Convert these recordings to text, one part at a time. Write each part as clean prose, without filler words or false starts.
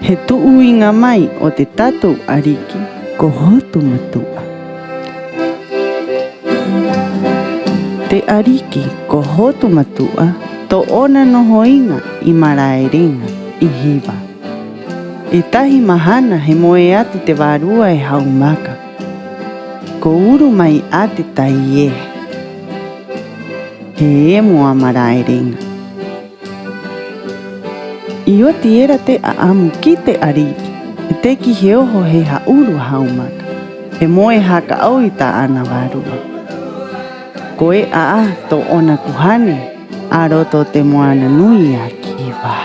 He tu'uinga mai o te tatou ariki ko hotu matua. Te ariki ko hotu matua to ona nohoinga I maraerenga I hiwa. E tahi mahana he moe atu te wārua e haumaka. Ko uru mai a te tai e. He e moa maraerenga. I oti era te aamu ki te ariki. E te ki he oho he hauru haumaka. He moe haka au I ta ana wārua. Ko e a to ona kuhane. A roto te moana nui a kiwa.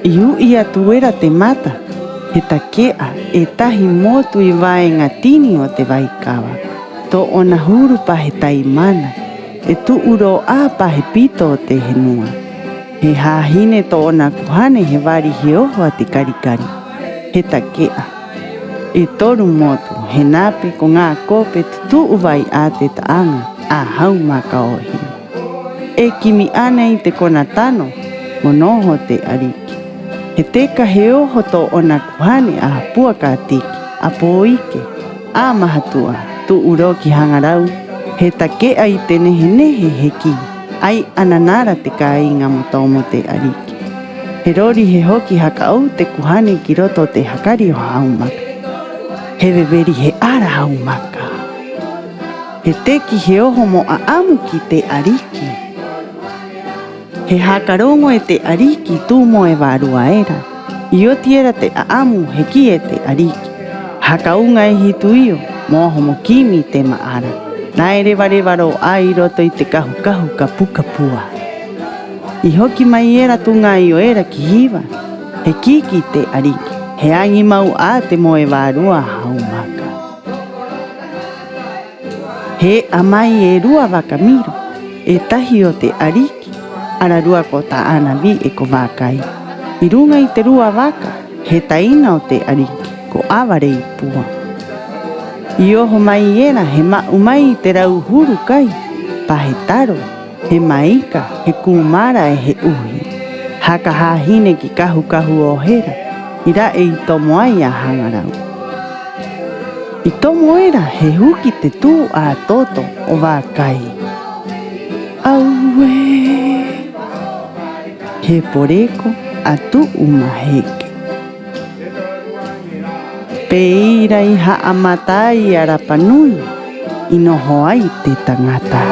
Iu ia tuera te mata. He takea e tahi motu I vaenga tini o te waikawa. To ona huru pahe taimana. E tu uro a pahe pito o te henua. He hahine to ona kuhane he wari he oho a te karikari. He takea. E toru motu he nape ko ngā kope tutu uwai a te taanga a haumaka o hini. E kimi ana I te kona tano monoho te ariki. He teka he oho to ona kuhane a hapua ka tiki, a poike, a mahatua, tu uro ki hangarau. He takea I te nehe he ki, ai ananara te ka inga motomo te ariki. He rori he hoki haka au te kuhane ki roto te hakari o haumaka. He weweri he ara haumaka. He teki he oho mo a amu ki te ariki. He hakarongo e te ariki tū mo e wārua era. I oti era te aamu he ki e te ariki. Hakaunga e hitu io, moho mo kimi te maara. Nai rewa ai roto I te kahu ka pukapua. I hoki mai era tunga I o era ki hiwa. He kiki te ariki. He angi mau a te moe wārua haumaka. He amai e rua wakamiro. E tahi o te ariki. Ara rua ko ta ana vi e ko wakai. I runga I te rua waka. He taina o te ariki. Ko aware I pua. I oho mai era he umai te rau huru kai. Pahe taro. He maika. He kumara e he uhi. Haka hahine ki kahu o hera. Ira e I tomo ai a hangarau. I tomo era he huki te tū a toto o wakai. Aue. He poreko a tu umaheke. Peira I haamatai a Rapanui. I noho ai te tangata.